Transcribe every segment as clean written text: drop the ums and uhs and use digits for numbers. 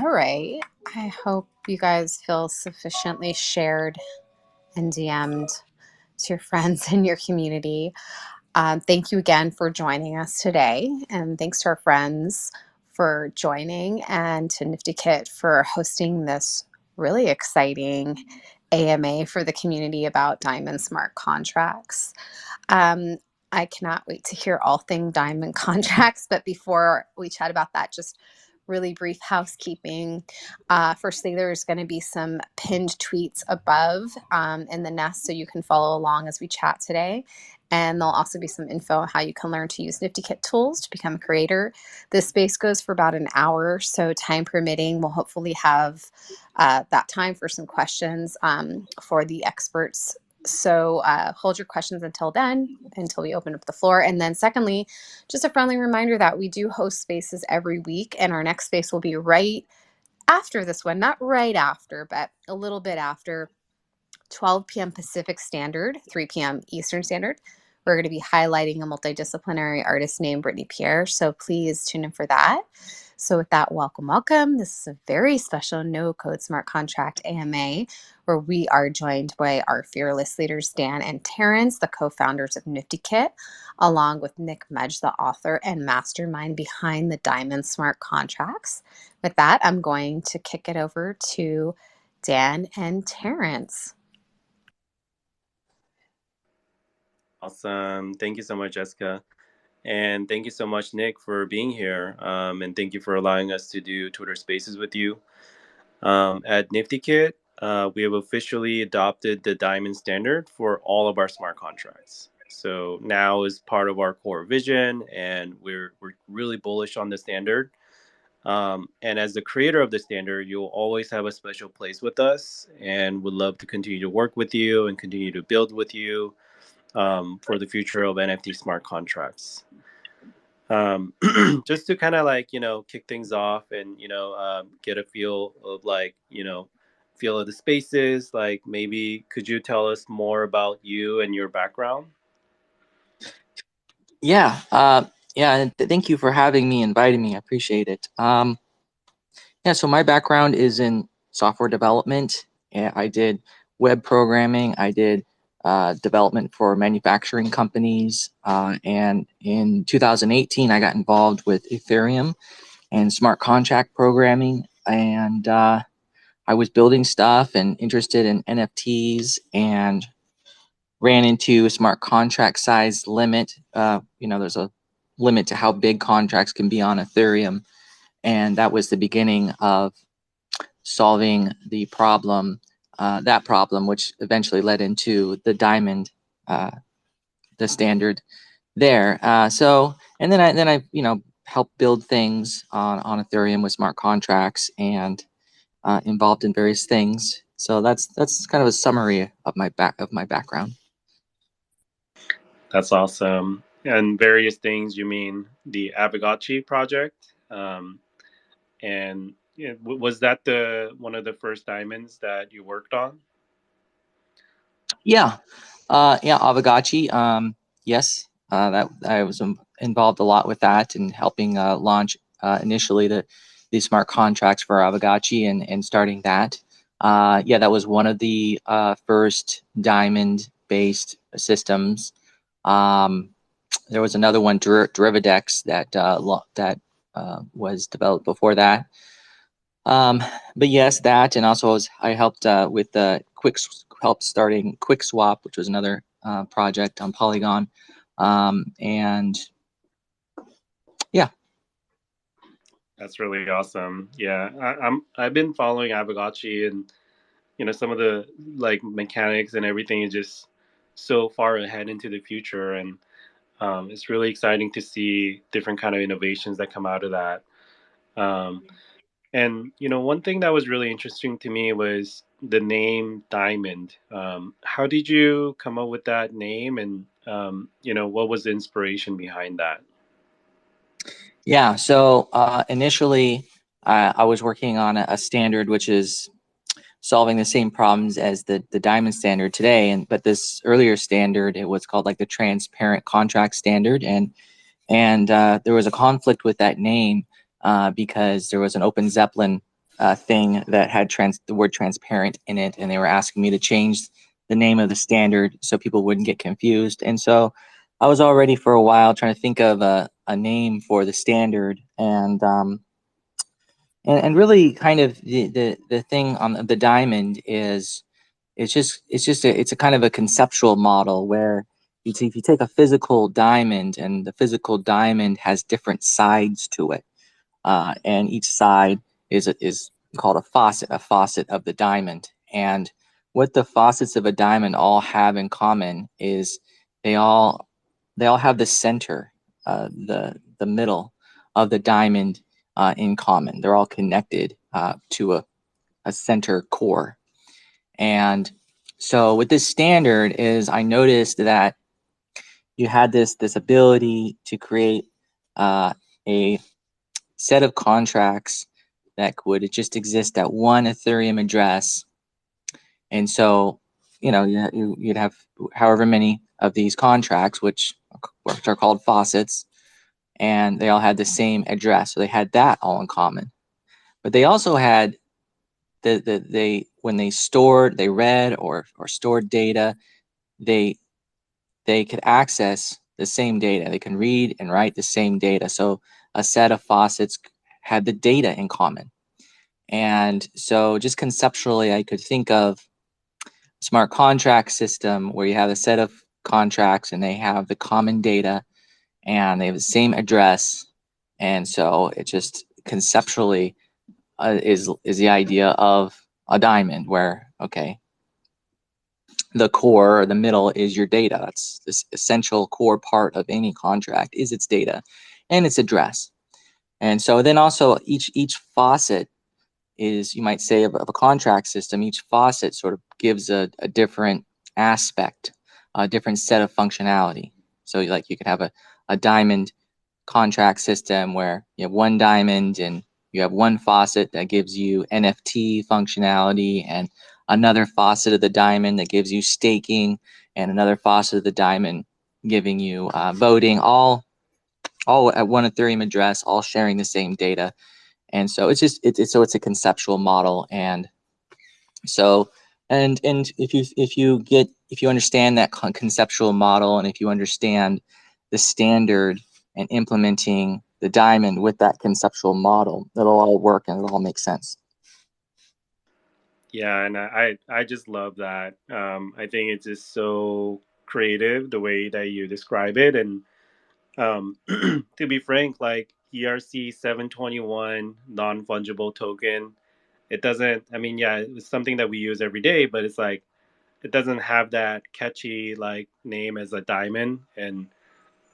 All right. I hope you guys feel sufficiently shared and DM'd to your friends in your community. Thank you again for joining us today. And thanks to our friends for joining and to NiftyKit for hosting this really exciting AMA for the community about Diamond Smart Contracts. I cannot wait to hear all thing diamond contracts, but before we chat about that, just really brief housekeeping. Firstly, there's going to be some pinned tweets above in the nest so you can follow along as we chat today. And there'll also be some info on how you can learn to use NiftyKit tools to become a creator. This space goes for about an hour, so time permitting, we'll hopefully have that time for some questions for the experts. So hold your questions until then, until we open up the floor. And then secondly, just a friendly reminder that we do host spaces every week, and our next space will be right after this one, not right after, but a little bit after 12 p.m. Pacific Standard, 3 p.m. Eastern Standard. We're going to be highlighting a multidisciplinary artist named Brittany Pierre, so please tune in for that. So with that, welcome, welcome. This is a very special No Code Smart Contract AMA, where we are joined by our fearless leaders, Dan and Terrence, the co-founders of NiftyKit, along with Nick Mudge, the author and mastermind behind the Diamond Smart Contracts. With that, I'm going to kick it over to Dan and Terrence. Awesome. Thank you so much, Jessica. And thank you so much, Nick, for being here. And thank you for allowing us to do Twitter Spaces with you. At NiftyKit, we have officially adopted the Diamond standard for all of our smart contracts. So now is part of our core vision, and we're really bullish on the standard. And as the creator of the standard, you'll always have a special place with us, and would love to continue to work with you and continue to build with you for the future of NFT smart contracts. Just to kind of like, kick things off and, get a feel of like, feel of the spaces, like maybe could you tell us more about you and your background? Yeah, and thank you for having me, inviting me. I appreciate it. Yeah, so my background is in software development. I did web programming. I did development for manufacturing companies. And in 2018, I got involved with Ethereum and smart contract programming. And I was building stuff and interested in NFTs and ran into a smart contract size limit. There's a limit to how big contracts can be on Ethereum. And that was the beginning of solving the problem, which eventually led into the Diamond, the standard there. And then I helped build things on Ethereum with smart contracts and involved in various things. So that's kind of a summary of my background. That's awesome. And various things, you mean the Aavegotchi project? And was that one of the first diamonds that you worked on? Yeah, Aavegotchi. Yes, that I was involved a lot with that and helping launch initially the smart contracts for Aavegotchi and starting that. That was one of the first diamond-based systems. There was another one, Derivadex, that was developed before that. But yes, that, and also I helped with starting QuickSwap, which was another project on Polygon, and yeah. That's really awesome. Yeah, I've been following Aavegotchi, and some of the like mechanics and everything is just so far ahead into the future, and it's really exciting to see different kind of innovations that come out of that. And one thing that was really interesting to me was the name Diamond. How did you come up with that name, and what was the inspiration behind that? Yeah, so initially I was working on a standard which is solving the same problems as the Diamond standard today, but this earlier standard, it was called like the transparent contract standard, and there was a conflict with that name because there was an Open Zeppelin thing that had the word transparent in it, and they were asking me to change the name of the standard so people wouldn't get confused. And so I was already for a while trying to think of a name for the standard, and really kind of the thing on the diamond is it's a kind of a conceptual model where if you take a physical diamond, and the physical diamond has different sides to it, and each side is called a faucet of the diamond. And what the faucets of a diamond all have in common is they all have the center, the middle of the diamond in common. They're all connected to a center core. And so with this standard is I noticed that you had this ability to create a set of contracts that would just exist at one Ethereum address. And so, you'd have however many of these contracts, which are called faucets, and they all had the same address. So they had that all in common. But they also had when they read or stored data, they could access the same data. They can read and write the same data. So a set of faucets had the data in common. And so just conceptually, I could think of a smart contract system where you have a set of contracts and they have the common data and they have the same address. And so it just conceptually is the idea of a diamond where, okay, the core or the middle is your data. That's this essential core part of any contract is its data and its address. And so then also each faucet is, you might say, of a contract system. Each faucet sort of gives a different aspect, a different set of functionality. So like you could have a diamond contract system where you have one diamond and you have one faucet that gives you NFT functionality, and another faucet of the diamond that gives you staking, and another faucet of the diamond giving you voting, all at one Ethereum address, all sharing the same data. And so it's just it's a conceptual model. And so and if you understand that conceptual model, and if you understand the standard and implementing the diamond with that conceptual model, it'll all work and it'll all make sense. Yeah, and I just love that. I think it's just so creative the way that you describe it. And to be frank, like ERC 721 non fungible token, it doesn't. I mean, yeah, it's something that we use every day, but it's like it doesn't have that catchy like name as a diamond. And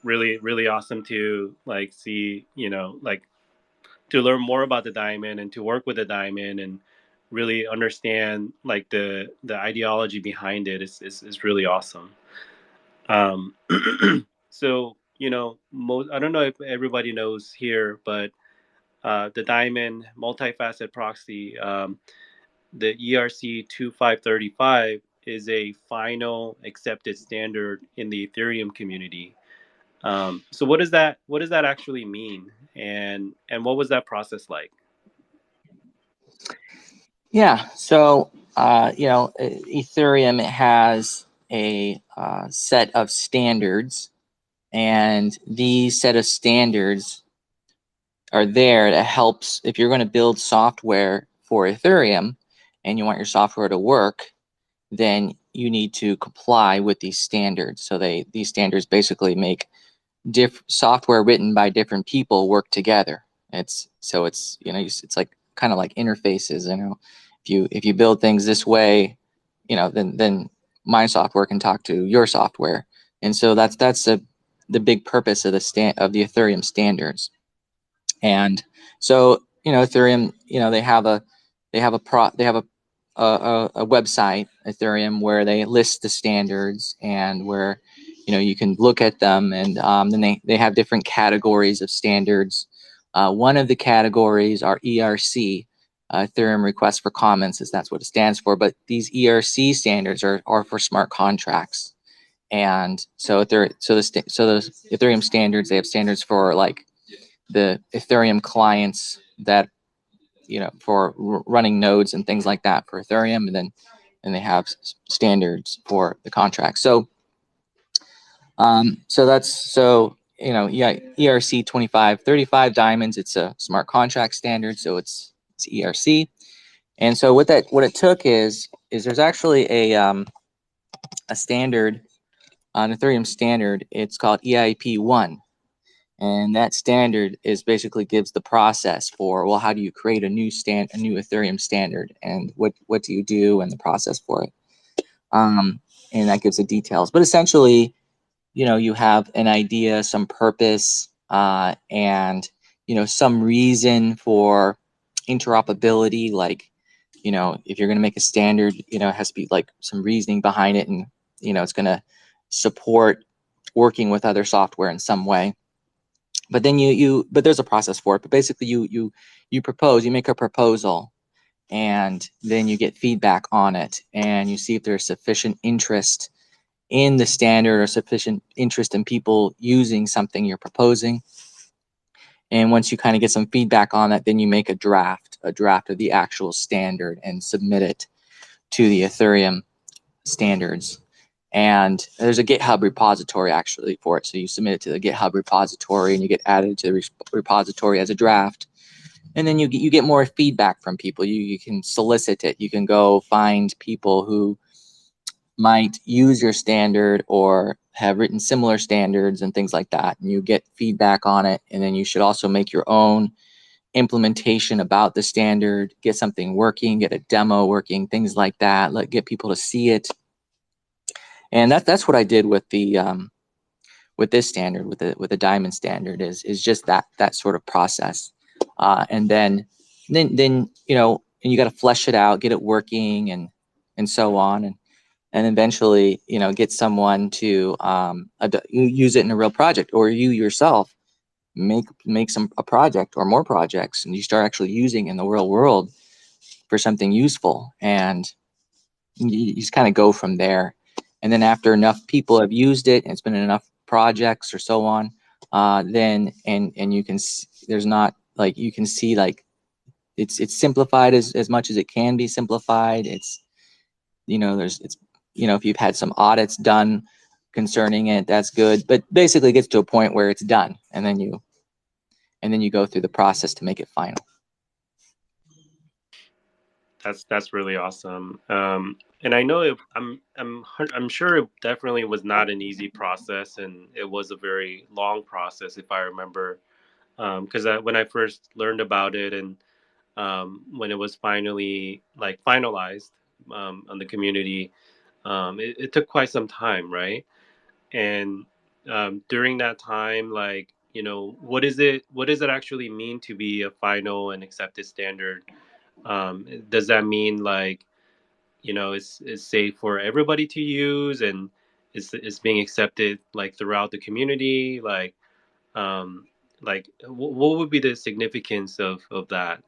really, really awesome to like see, like to learn more about the diamond and to work with the diamond and really understand like the ideology behind it is really awesome. um so most, I don't know if everybody knows here, but the diamond multifaceted proxy, the ERC 2535 is a final accepted standard in the Ethereum community. So what does that actually mean, and what was that process like? Yeah. So Ethereum has a set of standards, and these set of standards are there to help. If you're going to build software for Ethereum and you want your software to work, then you need to comply with these standards. So these standards basically make software written by different people work together. It's like kind of like interfaces. If you build things this way, then my software can talk to your software. And so that's the big purpose of the Ethereum standards. And so Ethereum, they have a website, Ethereum, where they list the standards and where you can look at them. And then they have different categories of standards. One of the categories are ERC, Ethereum Request for Comments, as that's what it stands for. But these ERC standards are for smart contracts. And so those Ethereum standards, they have standards for like the Ethereum clients that for running nodes and things like that for Ethereum, and they have standards for the contract. So yeah, ERC 2535 diamonds. It's a smart contract standard, so it's ERC. And so what it took is there's actually a standard, an Ethereum standard. It's called EIP1. And that standard is basically gives the process for, well, how do you create a new Ethereum standard, and what do you do, and the process for it. And that gives the details. But essentially, you have an idea, some purpose, and some reason for interoperability. Like, if you're going to make a standard, it has to be like some reasoning behind it, and it's going to support working with other software in some way. But then but there's a process for it. But basically, you make a proposal, and then you get feedback on it, and you see if there's sufficient interest in the standard or sufficient interest in people using something you're proposing. And once you kind of get some feedback on that, then you make a draft of the actual standard and submit it to the Ethereum standards. And there's a GitHub repository actually for it. So you submit it to the GitHub repository, and you get added to the repository as a draft. And then you get more feedback from people. You can solicit it. You can go find people who might use your standard or have written similar standards and things like that. And you get feedback on it. And then you should also make your own implementation about the standard, get something working, get a demo working, things like that. Get people to see it. And that's what I did with the with this standard, with the diamond standard, is just that sort of process. And then and you got to flesh it out, get it working, and so on, and eventually get someone to use it in a real project, or you yourself make a project or more projects, and you start actually using in the real world for something useful, and you just kind of go from there. And then after enough people have used it, and it's been in enough projects or so on, then you can there's not like you can see like it's simplified as much as it can be simplified. It's if you've had some audits done concerning it, that's good. But basically, it gets to a point where it's done, and then you go through the process to make it final. That's really awesome. And I know I'm sure it definitely was not an easy process, and it was a very long process, if I remember. Because when I first learned about it, and when it was finally like finalized on the community, it took quite some time, right? And during that time, like, what does it actually mean to be a final and accepted standard? Does that mean like, it's safe for everybody to use, and it's being accepted like throughout the community? What would be the significance of that?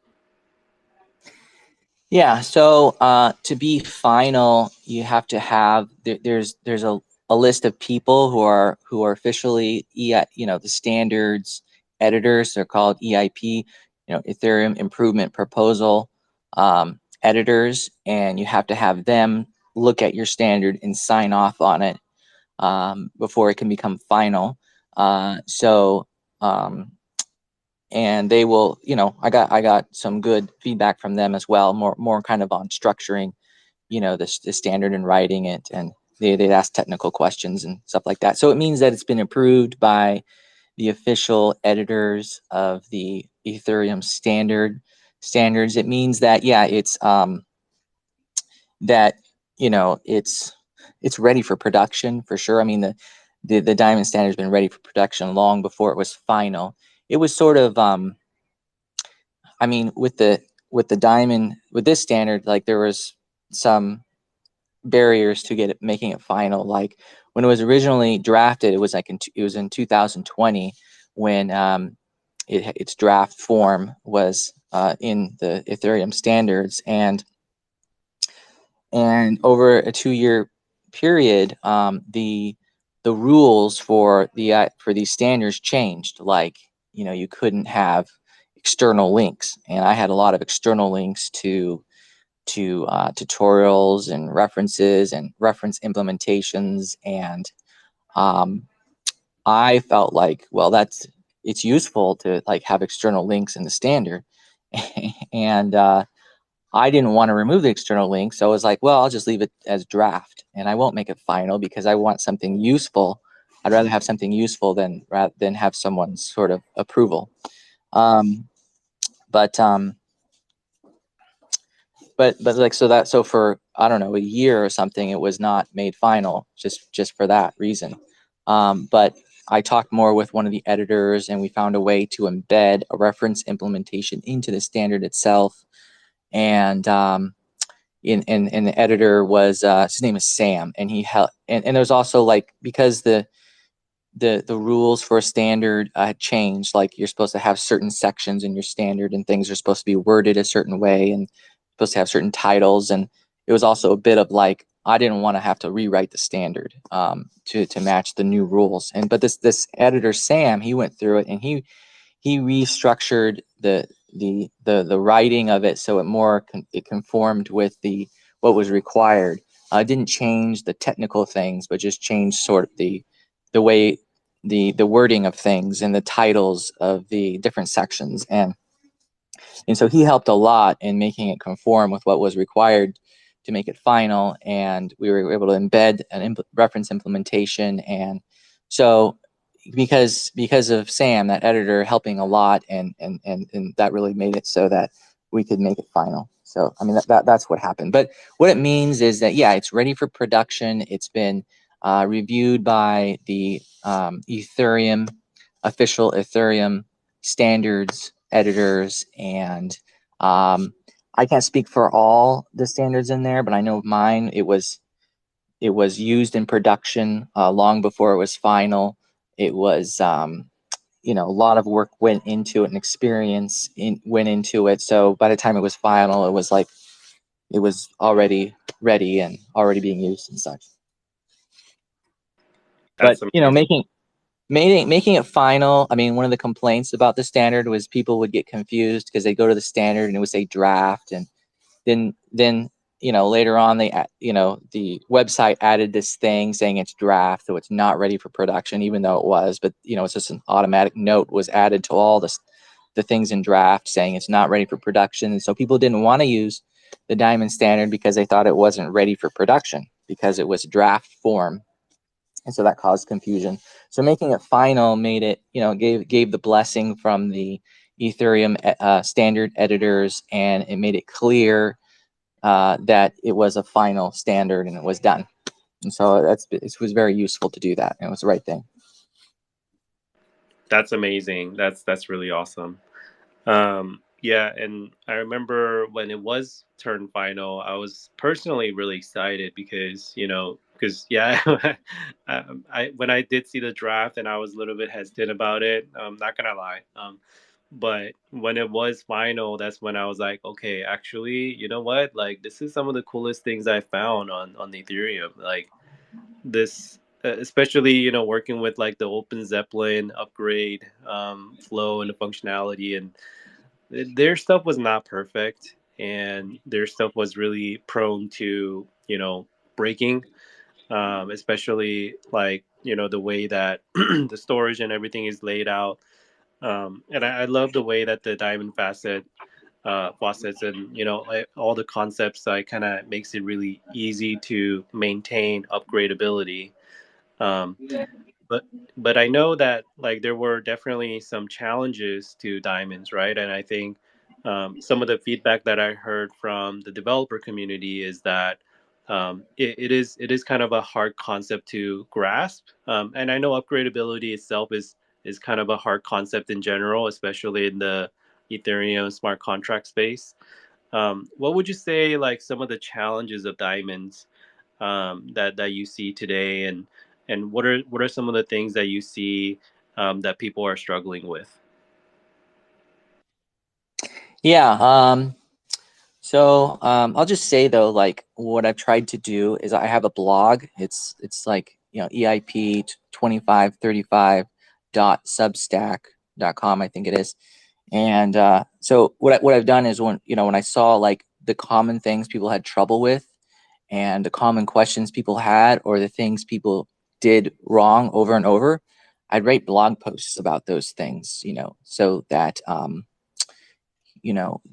Yeah, so to be final, you have to have there's a list of people who are officially the standards editors. They're called EIP, Ethereum Improvement Proposal editors, and you have to have them look at your standard and sign off on it before it can become final. And they will, I got some good feedback from them as well, more kind of on structuring, the standard and writing it, and they'd ask technical questions and stuff like that. So it means that it's been approved by the official editors of the Ethereum standards. It means that, yeah, it's that it's ready for production for sure. I mean, the diamond standard has been ready for production long before it was final. It was sort of I mean, with the diamond, with this standard, like there was some barriers to making it final. Like when it was originally drafted, it was in 2020 when its draft form was in the Ethereum standards, and over a 2-year period, the rules for these standards changed. Like, you couldn't have external links, and I had a lot of external links to tutorials and references and reference implementations, and I felt like, well, it's useful to like have external links in the standard, and I didn't want to remove the external links, so I was like, well, I'll just leave it as draft, and I won't make it final because I want something useful. I'd rather have something useful than have someone's sort of approval. Um, but like, so for, I don't know, a year or something, it was not made final just for that reason. But I talked more with one of the editors, and we found a way to embed a reference implementation into the standard itself. And the editor was his name is Sam, and he helped. And there's also, like, because the rules for a standard had changed. Like, you're supposed to have certain sections in your standard, and things are supposed to be worded a certain way, and supposed to have certain titles. And it was also a bit of like, I didn't want to have to rewrite the standard to match the new rules. But this editor Sam, he went through it, and he restructured the writing of it so it conformed with what was required. Didn't change the technical things, but just changed sort of the way the wording of things and the titles of the different sections. And so he helped a lot in making it conform with what was required to make it final. And we were able to embed an reference implementation. And so because of Sam, that editor, helping a lot, and that really made it so that we could make it final. So, I mean, that's what happened. But what it means is that, yeah, it's ready for production. It's been reviewed by the Ethereum, official Ethereum standards editors, and I can't speak for all the standards in there, but I know mine, it was used in production long before it was final. It was a lot of work went into it, and experience went into it. So by the time it was final, it was like it was already ready and already being used and such. But That's amazing. making it final, I mean, one of the complaints about the standard was people would get confused because they go to the standard and it would say draft, and then later on the website added this thing saying it's draft, so it's not ready for production, even though it was. But it's just an automatic note was added to all the things in draft saying it's not ready for production. And so people didn't want to use the Diamond standard because they thought it wasn't ready for production because it was draft form. And so that caused confusion. So making it final made it, gave the blessing from the Ethereum standard editors, and it made it clear that it was a final standard and it was done. And so it was very useful to do that. And it was the right thing. That's amazing. That's really awesome. Yeah, and I remember when it was turned final, I was personally really excited because yeah, I when I did see the draft, and I was a little bit hesitant about it. I'm not gonna lie. But when it was final, that's when I was like, okay, actually, you know what? Like, this is some of the coolest things I found on Ethereum. Like this, especially working with like the Open Zeppelin upgrade flow and the functionality, and their stuff was not perfect, and their stuff was really prone to breaking, especially like the way that the storage and everything is laid out. And I love the way that the diamond faucets, and like, all the concepts, like, kind of makes it really easy to maintain upgradability. um, but I know that, like, there were definitely some challenges to diamonds, right? And I think some of the feedback that I heard from the developer community is that it is kind of a hard concept to grasp. And I know upgradability itself is kind of a hard concept in general, especially in the Ethereum smart contract space. What would you say, like, some of the challenges of diamonds that you see today, and what are some of the things that you see that people are struggling with? Yeah. So I'll just say, though, like, what I've tried to do is I have a blog. It's like, EIP 2535.substack.com, I think it is. And so what I've done is when I saw like the common things people had trouble with and the common questions people had or the things people did wrong over and over, I'd write blog posts about those things, so that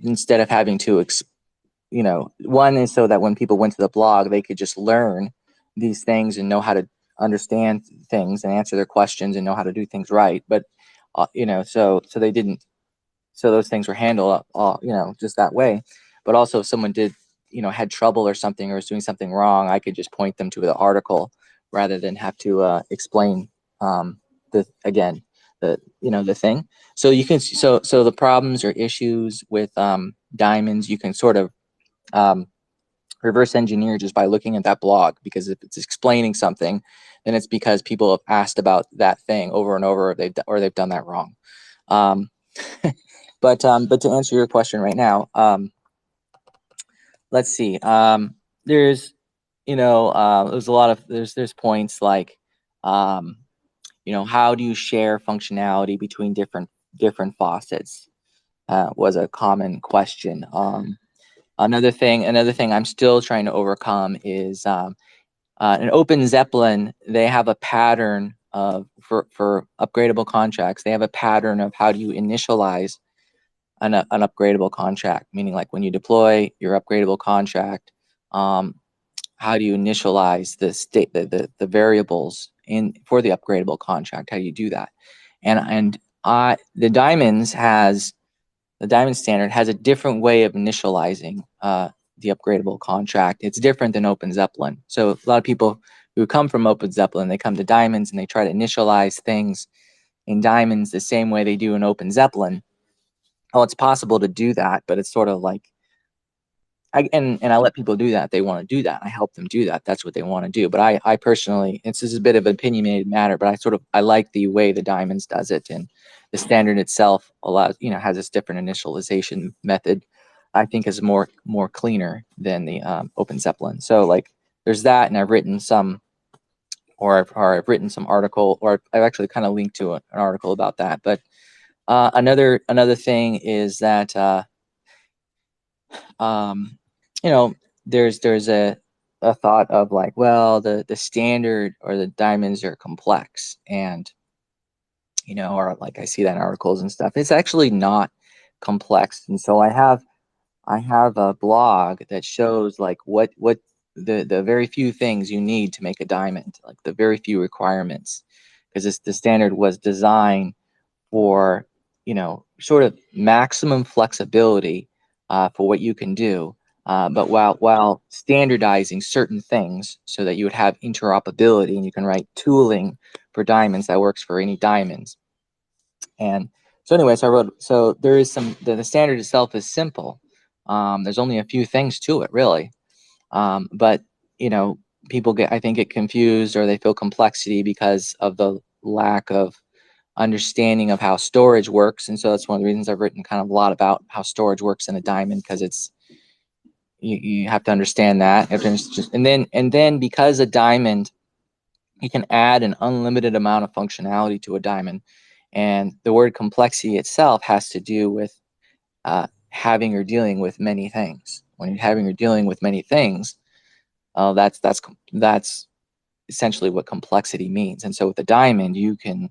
instead of having to one is so that when people went to the blog, they could just learn these things and know how to understand things and answer their questions and know how to do things right. But so they didn't, so those things were handled all, just that way. But also if someone did, had trouble or something or was doing something wrong, I could just point them to the article rather than have to explain the again the thing. So you can so the problems or issues with diamonds, you can sort of um, reverse engineer just by looking at that blog, because if it's explaining something, then it's because people have asked about that thing over and over, or they've done that wrong. Um, but to answer your question right now, let's see. There's there's a lot of there's points like um, how do you share functionality between different faucets, was a common question. Another thing I'm still trying to overcome is an Open Zeppelin. They have a pattern of for upgradable contracts. They have a pattern of how do you initialize an upgradable contract, meaning like when you deploy your upgradable contract, um, how do you initialize the variables in for the upgradable contract? How do you do that? And the diamond standard has a different way of initializing the upgradable contract. It's different than Open Zeppelin. So a lot of people who come from Open Zeppelin, they come to diamonds and they try to initialize things in diamonds the same way they do in Open Zeppelin. Oh, it's possible to do that, but it's sort of like and I let people do that. They want to do that. I help them do that. That's what they want to do. But I personally, this is a bit of an opinionated matter, but I like the way the diamonds does it, and the standard itself allows, has this different initialization method. I think is more cleaner than the Open Zeppelin. So like there's that, and I've written some, or I've written some article, or I've actually kind of linked to an article about that. But another thing is that um, you know, there's a thought of like, well, the standard or the diamonds are complex, and or like I see that in articles and stuff. It's actually not complex, and so I have a blog that shows like what the very few things you need to make a diamond, like the very few requirements, because the standard was designed for sort of maximum flexibility for what you can do, but while standardizing certain things so that you would have interoperability and you can write tooling for diamonds that works for any diamonds. And so anyway, so I wrote, so there is the standard itself is simple. There's only a few things to it really, but people I think get confused, or they feel complexity because of the lack of understanding of how storage works. And so that's one of the reasons I've written kind of a lot about how storage works in a diamond, because you have to understand that. And then because a diamond, you can add an unlimited amount of functionality to a diamond. And the word complexity itself has to do with having or dealing with many things. When you're having or dealing with many things, that's essentially what complexity means. And so with the diamond, you can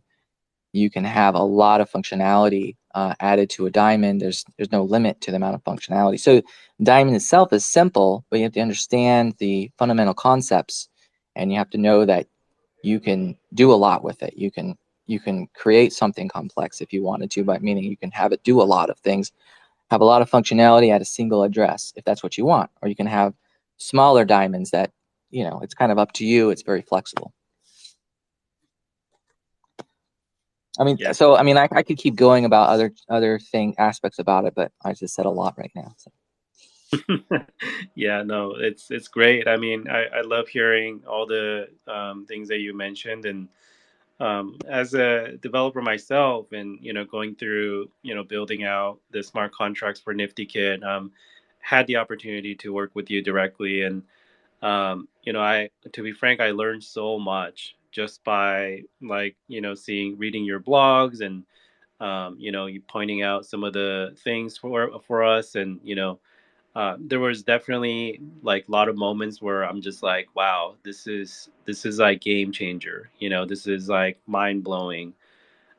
have a lot of functionality added to a diamond. There's no limit to the amount of functionality. So diamond itself is simple, but you have to understand the fundamental concepts, and you have to know that you can do a lot with it. You can create something complex if you wanted to, but meaning you can have it do a lot of things, have a lot of functionality at a single address if that's what you want. Or you can have smaller diamonds that, it's kind of up to you. It's very flexible. I mean, Yeah. so I mean, I could keep going about other aspects about it, but I just said a lot right now. So. Yeah, no, it's great. I mean, I love hearing all the things that you mentioned, and as a developer myself, and going through building out the smart contracts for NiftyKit, had the opportunity to work with you directly, and I to be frank, I learned so much just by like reading your blogs and You pointing out some of the things for us, and there was definitely like a lot of moments where I'm just like, wow, this is like game changer. This is like mind blowing.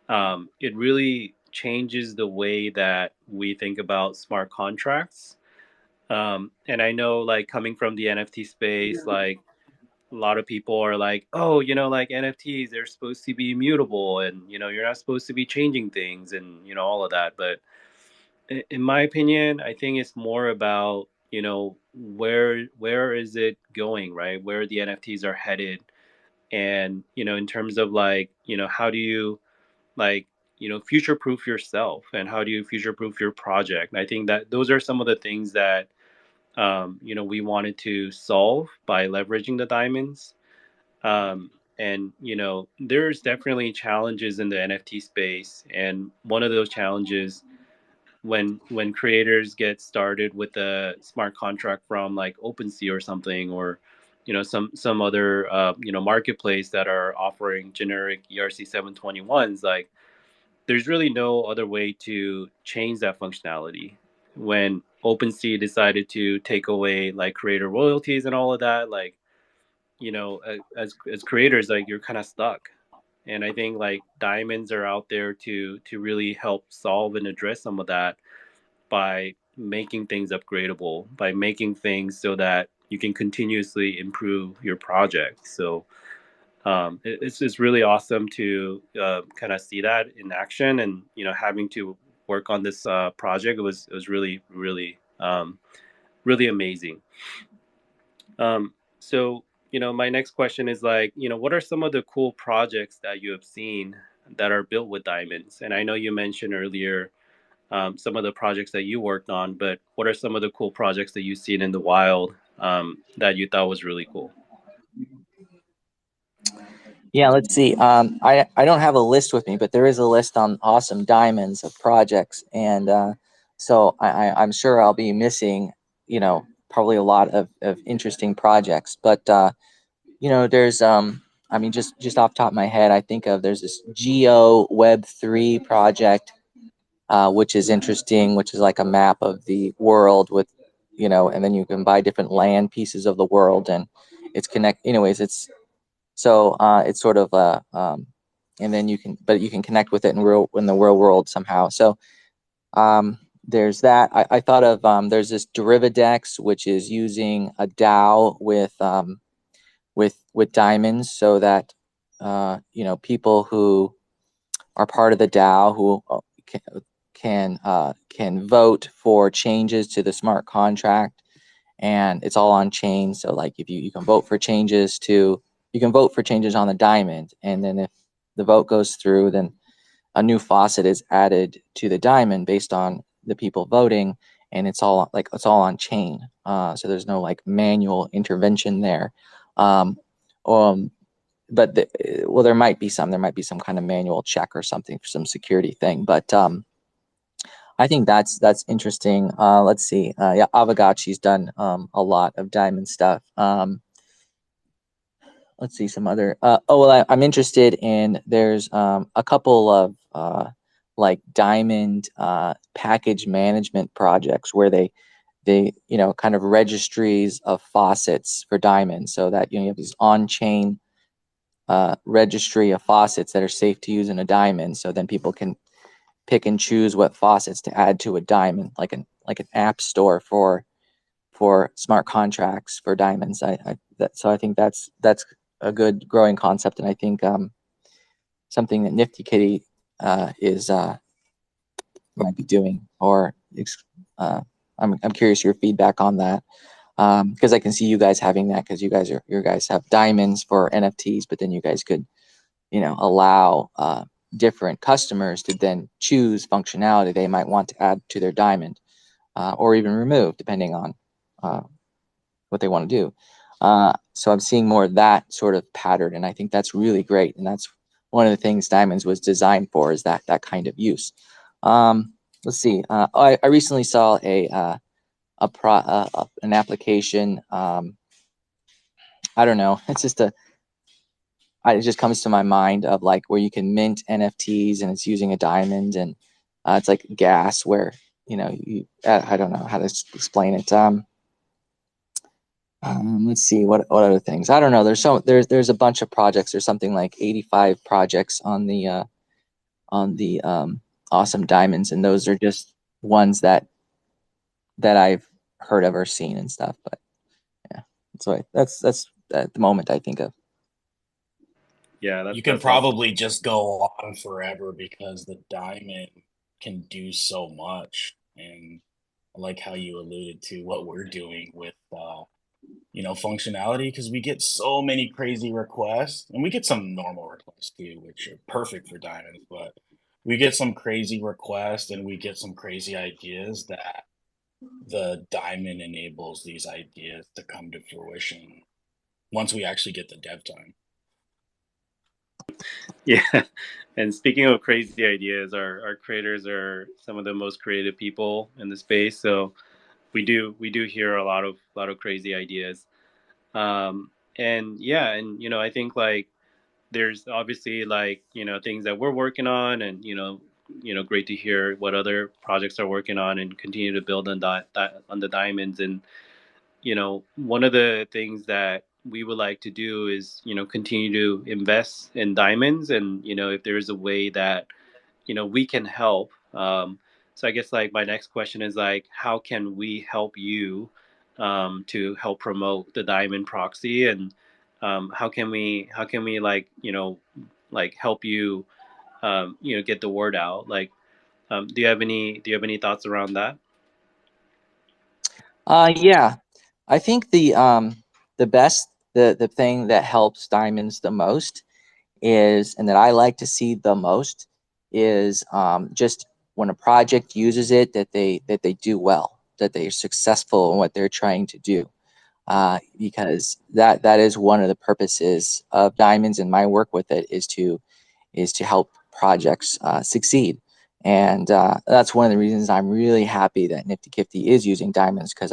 It really changes the way that we think about smart contracts. And I know, like, coming from the NFT space, like a lot of people are like, oh, like NFTs, they're supposed to be immutable, and you're not supposed to be changing things, and all of that. But in my opinion, I think it's more about where is it going, right? Where the NFTs are headed, and in terms of like how do you like future proof yourself, and how do you future proof your project? And I think that those are some of the things that we wanted to solve by leveraging the diamonds. And there's definitely challenges in the NFT space, and one of those challenges when creators get started with a smart contract from like OpenSea or something, or some other marketplace that are offering generic ERC 721s, like there's really no other way to change that functionality. When OpenSea decided to take away like creator royalties and all of that, like as creators, like you're kind of stuck. And I think like diamonds are out there to really help solve and address some of that by making things upgradable, by making things so that you can continuously improve your project. So it's really awesome to kind of see that in action, and having to work on this project, it was really really really amazing. So my next question is like, what are some of the cool projects that you have seen that are built with diamonds? And I know you mentioned earlier some of the projects that you worked on, but what are some of the cool projects that you've seen in the wild that you thought was really cool? Yeah, let's see. I don't have a list with me, but there is a list on Awesome Diamonds of projects, and so I'm sure I'll be missing, probably a lot of interesting projects. But there's I mean, just off the top of my head, I think there's this Geo Web3 project, which is interesting, which is like a map of the world with, and then you can buy different land pieces of the world, and it's connect. Anyways, it's sort of and then you can connect with it in the real world somehow. So there's that. I thought of there's this Derivadex, which is using a DAO with diamonds, so that people who are part of the DAO who can vote for changes to the smart contract, and it's all on chain. So like if you can vote for changes on the diamond, and then if the vote goes through, then a new faucet is added to the diamond based on the people voting, and it's all on chain. So there's no like manual intervention there. Um, um, but there might be some kind of manual check or something for some security thing. But I think that's interesting. Let's see. Yeah, Avagachi's done a lot of diamond stuff. Let's see some other. I'm interested in. There's a couple of like diamond package management projects where they kind of registries of faucets for diamonds, so that you have these on-chain registry of faucets that are safe to use in a diamond. So then people can pick and choose what faucets to add to a diamond, like an app store for smart contracts for diamonds. So I think that's a good growing concept, and I think something that NiftyKitty is might be doing. Or I'm curious your feedback on that, because I can see you guys having that, because you guys have diamonds for NFTs, but then you guys could allow different customers to then choose functionality they might want to add to their diamond, or even remove, depending on what they want to do. So I'm seeing more of that sort of pattern, and I think that's really great. And that's one of the things diamonds was designed for, is that kind of use. Let's see. I recently saw an application. I don't know. It's just it just comes to my mind of like where you can mint NFTs and it's using a diamond, and it's like gas where I don't know how to explain it. Let's see what other things. I don't know. There's a bunch of projects. There's something like 85 projects on the awesome diamonds, and those are just ones that I've heard of or seen and stuff. But yeah, that's at the moment I think of. Yeah, You can that's awesome. probably just go on forever because the diamond can do so much. And I like how you alluded to what we're doing with functionality, because we get so many crazy requests, and we get some normal requests too, which are perfect for diamonds, but we get some crazy requests and we get some crazy ideas that the diamond enables these ideas to come to fruition once we actually get the dev time. Yeah. And speaking of crazy ideas, our creators are some of the most creative people in the space. So we do hear a lot of crazy ideas. And yeah, and I think like there's obviously like things that we're working on, and great to hear what other projects are working on and continue to build that on the diamonds. And one of the things that we would like to do is continue to invest in diamonds, and if there is a way that we can help. So I guess like my next question is like, how can we help you to help promote the diamond proxy? And how can we like like help you get the word out? Like, do you have any thoughts around that? Yeah, I think the best the thing that helps diamonds the most is, and that I like to see the most, is just when a project uses it, that they do well, that they are successful in what they're trying to do. Because that is one of the purposes of diamonds, and my work with it is to help projects succeed. And that's one of the reasons I'm really happy that NiftyKit is using diamonds, because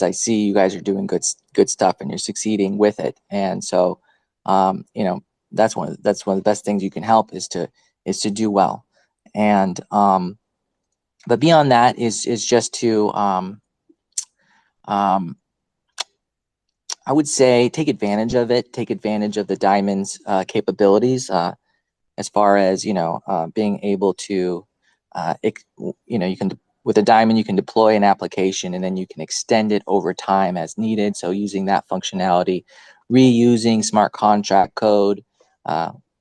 I see you guys are doing good stuff and you're succeeding with it. And so that's one of the best things you can help is to do well. And but beyond that is just to um, I would say take advantage of it, take advantage of the diamonds capabilities, as far as being able to you can, with a diamond you can deploy an application and then you can extend it over time as needed. So using that functionality, reusing smart contract code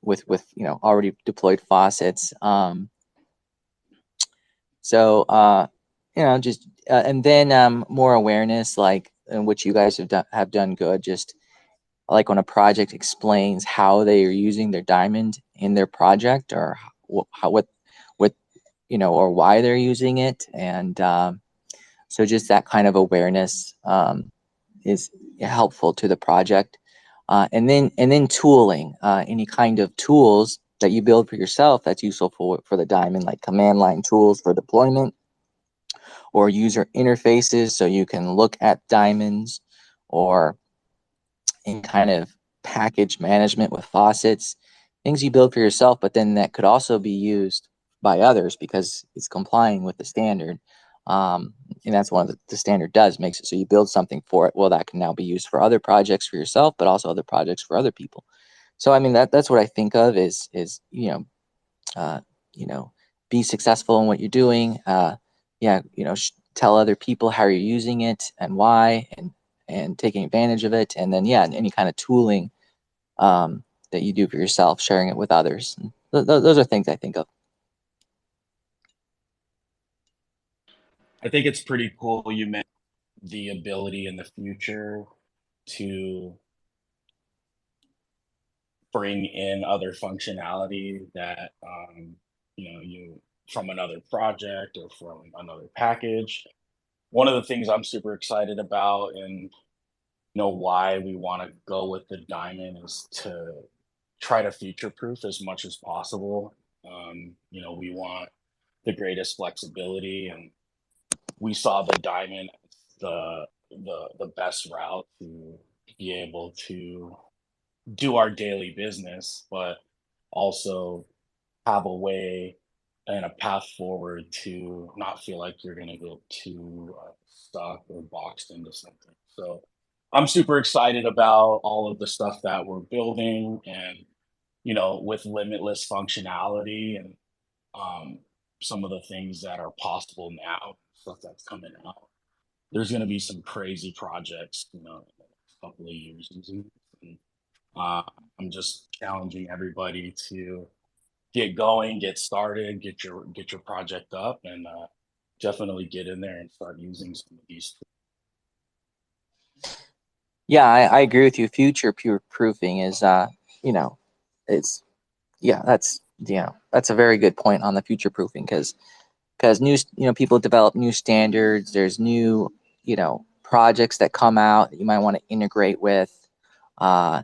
with already deployed faucets. So just and then more awareness, like in which you guys have done good. Just like when a project explains how they are using their diamond in their project, or how what or why they're using it. And so just that kind of awareness is helpful to the project. And then tooling, any kind of tools that you build for yourself that's useful for the diamond, like command line tools for deployment, or user interfaces so you can look at diamonds, or in kind of package management with faucets, things you build for yourself, but then that could also be used by others because it's complying with the standard. And that's one of the standard does, makes it so you build something for it. Well, that can now be used for other projects for yourself, but also other projects for other people. So I mean that's what I think of is uh, you know be successful in what you're doing. Yeah, tell other people how you're using it and why, and taking advantage of it. And then yeah, any kind of tooling that you do for yourself, sharing it with others. Those are things I think of. I think it's pretty cool you mentioned the ability in the future to bring in other functionality that you from another project or from another package. One of the things I'm super excited about, and why we want to go with the diamond, is to try to future proof as much as possible. We want the greatest flexibility, and we saw the diamond as the best route to be able to do our daily business, but also have a way and a path forward to not feel like you're going to get too stuck or boxed into something. So I'm super excited about all of the stuff that we're building, and with limitless functionality, and um, some of the things that are possible now, stuff that's coming out. There's going to be some crazy projects, in the next couple of years. And, uh, I'm just challenging everybody to get going, get started, get your project up, and definitely get in there and start using some of these tools. Yeah, I agree with you. Future proofing is, it's, yeah, that's a very good point on the future proofing, because new, people develop new standards. There's new, projects that come out that you might want to integrate with, uh,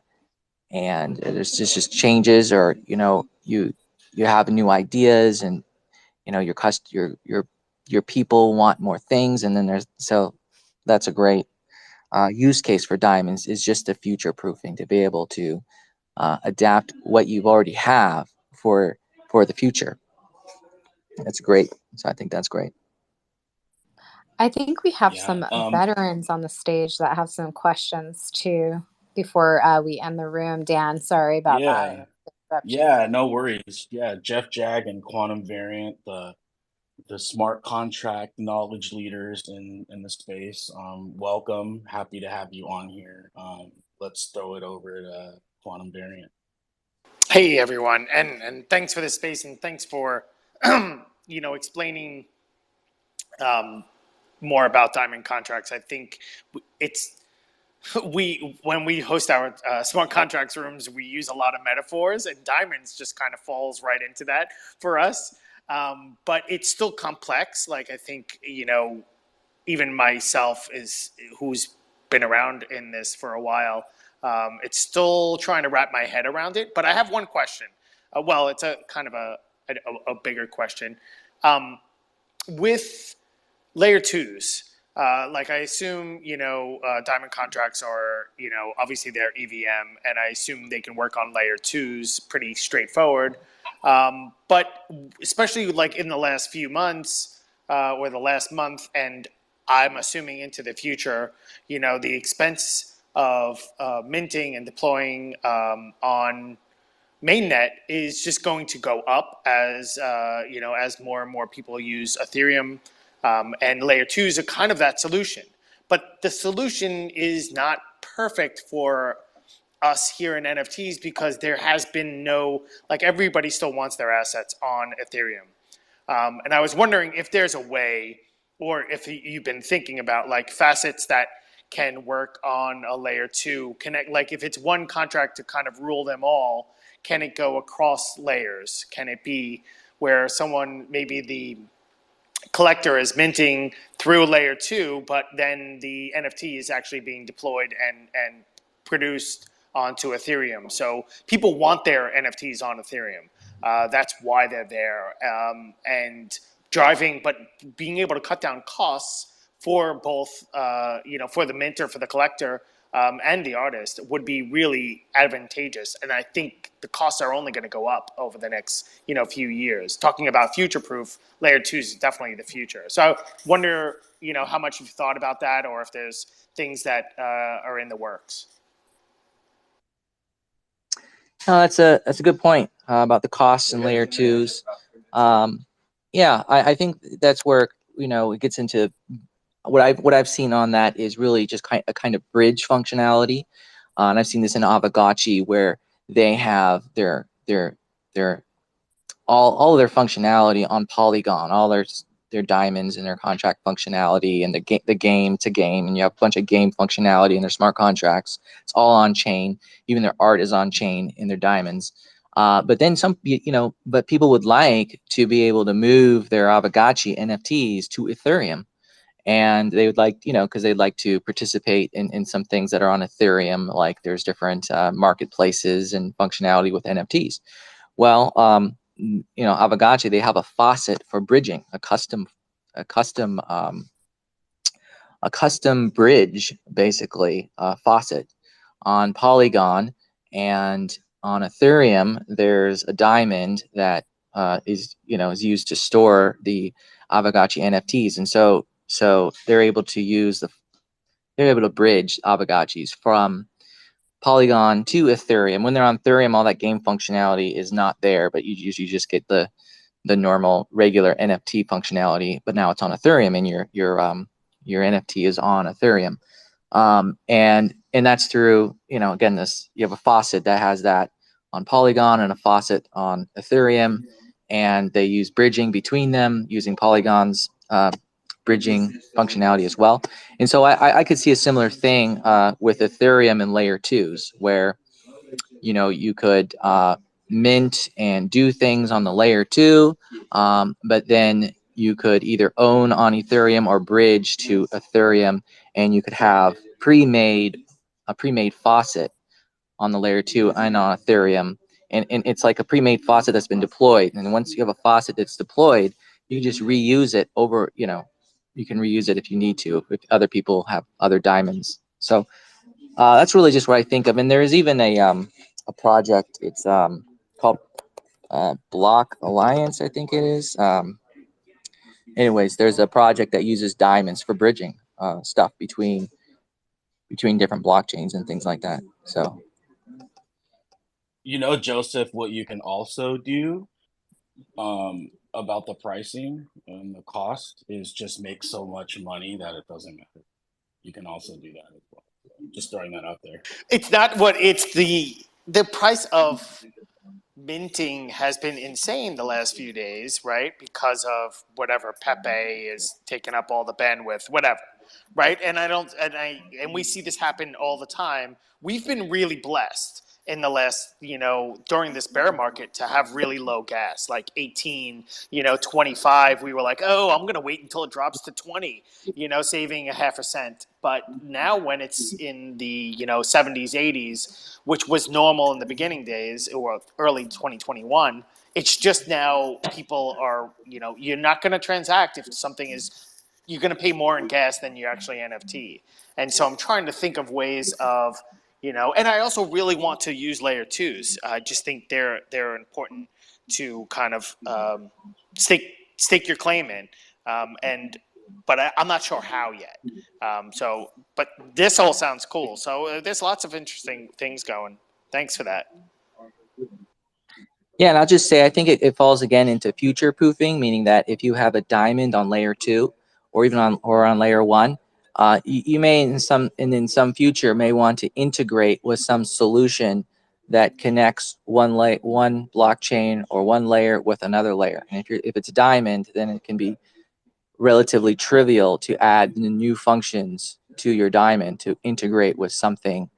and there's just changes, or you have new ideas, and your people want more things, and then that's a great use case for diamonds, is just the future proofing, to be able to adapt what you already have for the future. That's great. So I think that's great. I think we have Yeah. some veterans on the stage that have some questions too before we end the room. Dan, sorry about that. I Yeah. didn't interrupt you. Yeah. No worries. Yeah. Jeff Jag and Quantum Variant, the smart contract knowledge leaders in the space. Welcome. Happy to have you on here. Let's throw it over to Quantum Variant. Hey everyone, and thanks for this space, and thanks for explaining more about diamond contracts. I think it's when we host our smart contracts rooms, we use a lot of metaphors, and diamonds just kind of falls right into that for us. But it's still complex. Like, I think even myself, who's been around in this for a while, it's still trying to wrap my head around it. But I have one question. Well, it's a kind of a bigger question. With layer twos, like, I assume, diamond contracts are, obviously they're EVM, and I assume they can work on layer twos pretty straightforward. But especially like in the last few months, or the last month, and I'm assuming into the future, the expense of minting and deploying on mainnet is just going to go up as as more and more people use Ethereum, and layer twos are kind of that solution. But the solution is not perfect for us here in NFTs, because there has been no, like, everybody still wants their assets on Ethereum. And I was wondering if there's a way, or if you've been thinking about like facets that can work on a layer two, connect, like if it's one contract to kind of rule them all, can it go across layers? Can it be where someone, maybe the collector, is minting through layer two, but then the NFT is actually being deployed and produced onto Ethereum? So people want their NFTs on Ethereum. That's why they're there. And driving, but being able to cut down costs for both, for the minter, for the collector, and the artist, would be really advantageous. And I think the costs are only going to go up over the next, few years. Talking about future-proof, layer two is definitely the future. So I wonder, how much you've thought about that, or if there's things that are in the works. No, that's a good point about the costs and layer twos. Yeah, I think that's where it gets into what I've seen on that is really just a kind of bridge functionality, and I've seen this in Avagachi, where they have their all of their functionality on Polygon, all their diamonds and their contract functionality, and the game to game, and you have a bunch of game functionality in their smart contracts. It's all on chain. Even their art is on chain in their diamonds. But then but people would like to be able to move their Avagachi NFTs to Ethereum. And they would like, because they'd like to participate in some things that are on Ethereum, like there's different marketplaces and functionality with NFTs. Well, Avagachi, they have a faucet for bridging, a custom bridge, basically, faucet on Polygon, And on Ethereum, there's a diamond that is used to store the Aavegotchi NFTs, and so they're able to bridge Aavegotchis from Polygon to Ethereum. When they're on Ethereum, all that game functionality is not there, but you usually just get the normal regular NFT functionality. But now it's on Ethereum, and your NFT is on Ethereum. And that's through, again, you have a faucet that has that on Polygon and a faucet on Ethereum, and they use bridging between them using Polygon's bridging functionality as well. And so I could see a similar thing with Ethereum and layer 2s, where you could mint and do things on the layer 2, but then you could either own on Ethereum or bridge to Ethereum, and you could have a pre-made faucet on the layer 2 and on Ethereum. And it's like a pre-made faucet that's been deployed. And once you have a faucet that's deployed, you can just reuse it over, you can reuse it if you need to, if other people have other diamonds. So that's really just what I think of. And there is even a project, it's called Block Alliance, I think it is. Anyways, there's a project that uses diamonds for bridging stuff between different blockchains and things like that. So, Joseph, what you can also do about the pricing and the cost is just make so much money that it doesn't matter. You can also do that as well. So just throwing that out there. It's not what it's the price of minting has been insane the last few days, right? Because of whatever Pepe is taking up all the bandwidth, whatever, right? And we see this happen all the time. We've been really blessed in the last, during this bear market to have really low gas, like 18, 25. We were like, oh, I'm going to wait until it drops to 20, saving a half a cent. But now when it's in the, 70s, 80s, which was normal in the beginning days or early 2021, it's just now people are, you're not going to transact if something is, you're going to pay more in gas than you actually NFT. And so I'm trying to think of ways of, and I also really want to use layer 2s. I just think they're important to kind of stake your claim in. But I'm not sure how yet. But this all sounds cool. So there's lots of interesting things going. Thanks for that. yeah, and I'll just say I think it falls again into future proofing, meaning that if you have a diamond on layer 2 or even on layer 1, you may in some future may want to integrate with some solution that connects one blockchain or one layer with another layer. And if it's a diamond, then it can be relatively trivial to add new functions to your diamond to integrate with something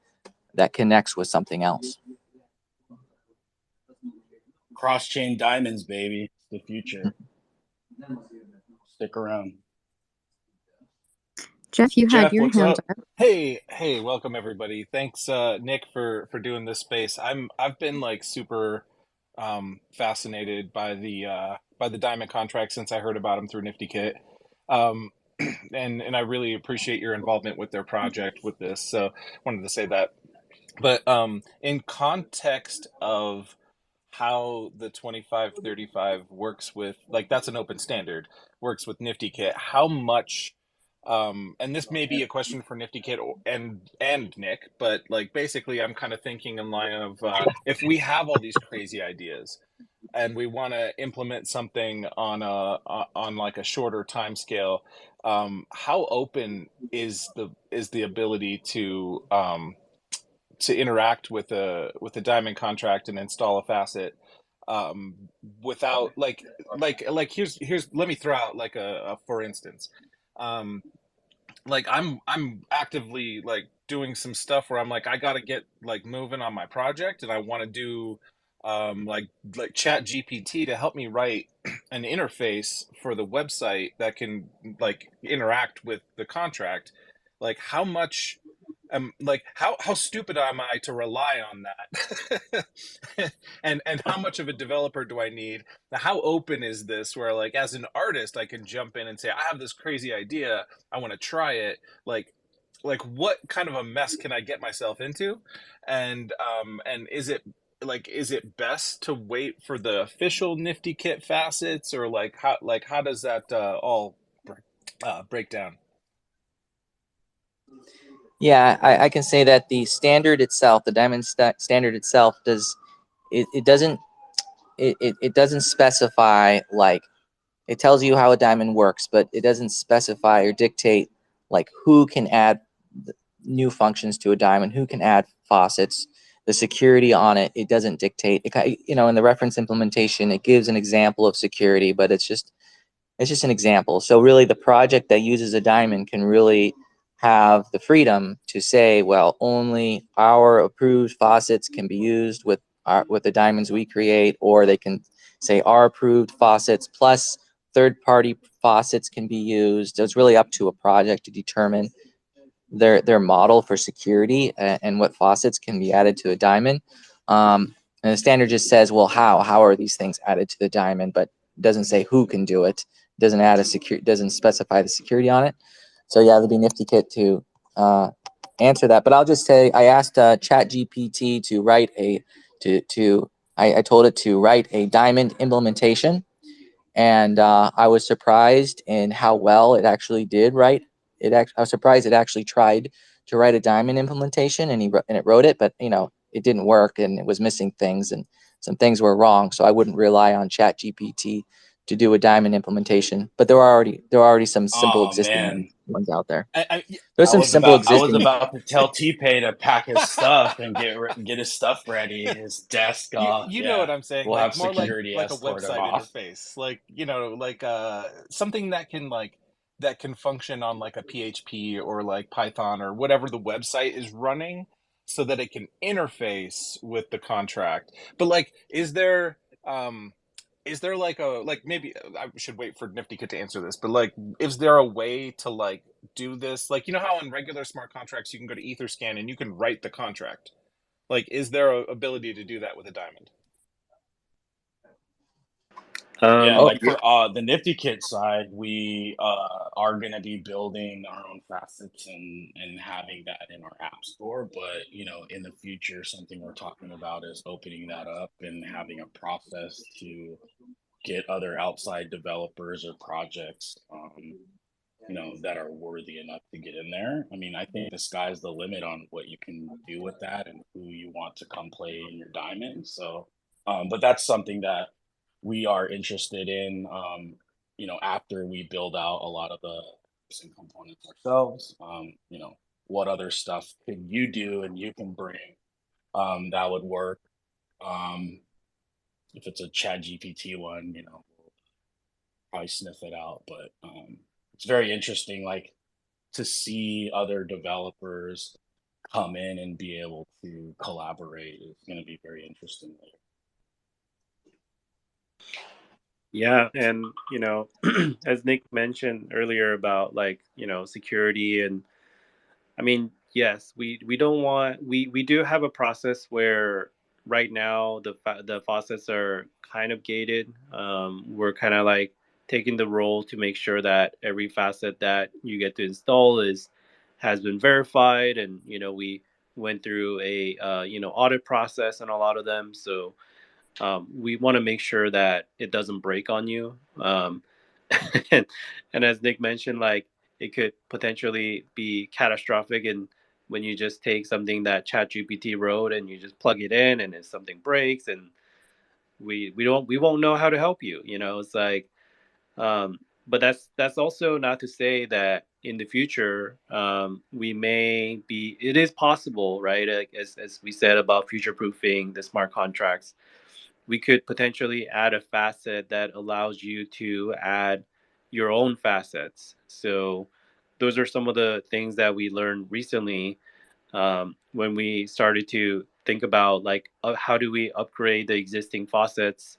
that connects with something else. Cross-chain diamonds, baby. It's the future. Stick around. Jeff, you had Jeff, your what's hand up? up. Hey, welcome everybody. Thanks, Nick, for doing this space. I've been like super fascinated by the diamond contract since I heard about them through NiftyKit. And I really appreciate your involvement with their project with this. So wanted to say that. But in context of how the 2535 works with, like, that's an open standard, works with NiftyKit, how much and this may be a question for NiftyKit and Nick, but like basically I'm kind of thinking in line of if we have all these crazy ideas and we want to implement something on like a shorter time scale, how open is the ability to interact with a diamond contract and install a facet without like here's let me throw out like a for instance. Like I'm actively like doing some stuff where I'm like I gotta get like moving on my project, and I want to do like Chat GPT to help me write an interface for the website that can like interact with the contract. Like how much like how stupid am I to rely on that? And how much of a developer do I need? Now, how open is this where like as an artist I can jump in and say I have this crazy idea, I want to try it. Like what kind of a mess can I get myself into, and is it best to wait for the official NiftyKit facets, or how does that all break down? Yeah, I can say that the standard itself, the diamond standard itself, it doesn't it doesn't specify, like, it tells you how a diamond works, but it doesn't specify or dictate like who can add new functions to a diamond, who can add faucets, the security on it. It doesn't dictate. In the reference implementation, it gives an example of security, but it's just an example. So really, the project that uses a diamond can really have the freedom to say, well, only our approved faucets can be used with the diamonds we create, or they can say our approved faucets plus third-party faucets can be used. So it's really up to a project to determine their model for security, and what faucets can be added to a diamond. And the standard just says, well, how are these things added to the diamond, but doesn't say who can do it. Doesn't specify the security on it. So yeah, it'll be NiftyKit to answer that. But I'll just say, I asked ChatGPT to write I told it to write a diamond implementation, and I was surprised in how well it actually did write. I was surprised it actually tried to write a diamond implementation, and it wrote it, but it didn't work, and it was missing things, and some things were wrong. So I wouldn't rely on ChatGPT to do a diamond implementation. But there are already some simple Oh existing man, ones out there. I, There's some simple I was existing. about to tell T-Pay to pack his stuff and get his stuff ready, his desk off. you know what Yeah, I'm saying, we'll have like more security like a escort him website off. interface, like something that can function on like a PHP or like Python or whatever the website is running, so that it can interface with the contract. But like, is there like maybe I should wait for NiftyKit to answer this, but like, is there a way to like do this, like, how in regular smart contracts you can go to Etherscan and you can write the contract? Like, is there a ability to do that with a diamond? Yeah, Oh, like for the NiftyKit side, we are going to be building our own facets and having that in our app store. But in the future, something we're talking about is opening that up and having a process to get other outside developers or projects, that are worthy enough to get in there. I mean, I think the sky's the limit on what you can do with that and who you want to come play in your diamond. So, but that's something that we are interested in, after we build out a lot of the components ourselves. What other stuff can you do and you can bring, that would work. Um, if it's a Chat GPT one, we'll probably sniff it out. But it's very interesting, like, to see other developers come in and be able to collaborate is going to be very interesting later. Yeah, and as Nick mentioned earlier about, like, security, and I mean, yes, we don't want we do have a process where right now the faucets are kind of gated. We're kind of like taking the role to make sure that every facet that you get to install is has been verified, and we went through a audit process on a lot of them. So we want to make sure that it doesn't break on you. and, and as Nick mentioned, like, it could potentially be catastrophic, and when you just take something that ChatGPT wrote and you just plug it in, and if something breaks, and we won't know how to help you. It's like, but that's also not to say that in the future, we may be. It is possible, right? Like, as we said about future proofing the smart contracts, we could potentially add a facet that allows you to add your own facets. So those are some of the things that we learned recently, when we started to think about, like, how do we upgrade the existing faucets.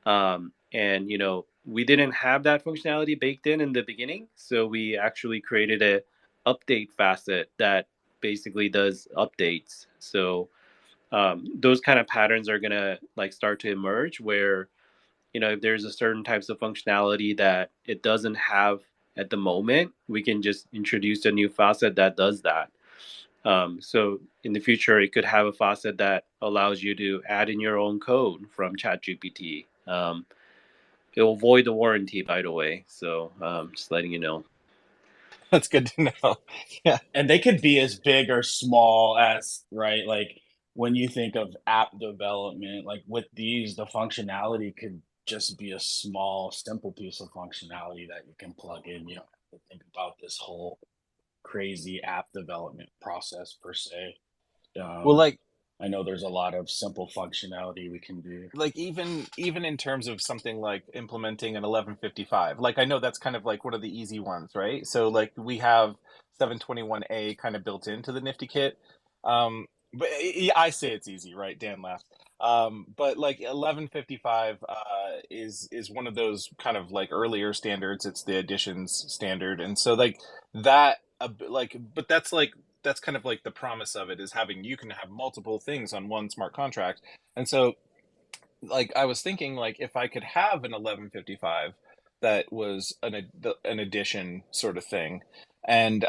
And we didn't have that functionality baked in the beginning, so we actually created a update facet that basically does updates. So those kind of patterns are gonna, like, start to emerge, where if there's a certain types of functionality that it doesn't have at the moment, we can just introduce a new faucet that does that. So in the future, it could have a faucet that allows you to add in your own code from ChatGPT. It will void the warranty, by the way. So just letting you know. That's good to know. Yeah. And they could be as big or small as, right? Like when you think of app development, like with these, the functionality could just be a small, simple piece of functionality that you can plug in. You don't have to think about this whole crazy app development process per se. Well, Um, I know there's a lot of simple functionality we can do. like even in terms of something like implementing an 1155, like I know that's kind of like one of the easy ones, right? So like we have 721A kind of built into the NiftyKit. But I say it's easy, right? Dan laughed. But like 1155 is one of those kind of like earlier standards. It's the additions standard, and so like that like, but that's kind of like the promise of it, is having, you can have multiple things on one smart contract. And so like I was thinking, like if I could have an 1155 that was an addition sort of thing, and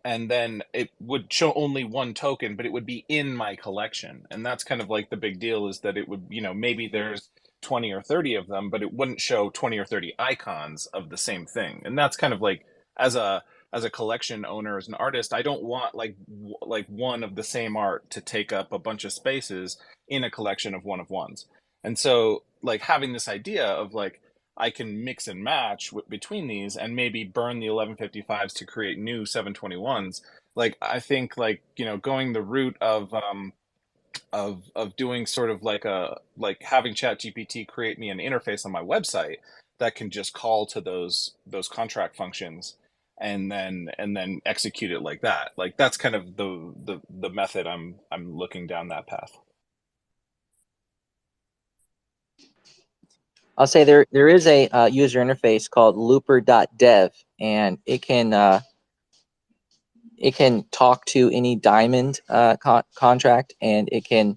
then it would show only one token, but it would be in my collection. And that's kind of like the big deal, is that it would, maybe there's 20 or 30 of them, but it wouldn't show 20 or 30 icons of the same thing. And that's kind of like, as a collection owner, as an artist, I don't want like one of the same art to take up a bunch of spaces in a collection of one of ones. And so, like, having this idea of like, I can mix and match between these and maybe burn the 1155s to create new 721s. Like, I think, like, going the route of doing sort of like having ChatGPT create me an interface on my website that can just call to those contract functions, and then execute it like that. Like, that's kind of the method I'm looking down that path. I'll say there is a user interface called looper.dev, and it can talk to any diamond contract, and it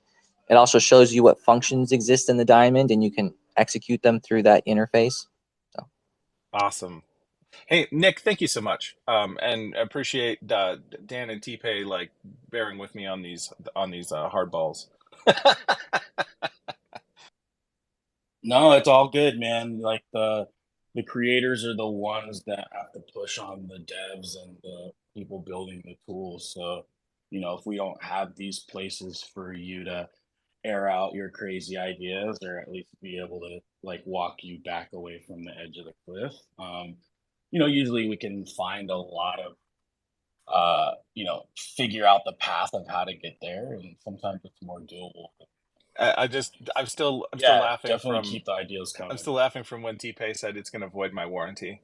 also shows you what functions exist in the diamond, and you can execute them through that interface. So. Awesome. Hey, Nick, thank you so much. And appreciate Dan and T-Pay like bearing with me on these hard balls. No, it's all good, man. Like the creators are the ones that have to push on the devs and the people building the tools. So, if we don't have these places for you to air out your crazy ideas, or at least be able to like walk you back away from the edge of the cliff, usually we can find a lot of figure out the path of how to get there, and sometimes it's more doable. I'm still Yeah, laughing definitely from keep the ideas I'm coming. still laughing from when T-Pay said it's going to void my warranty.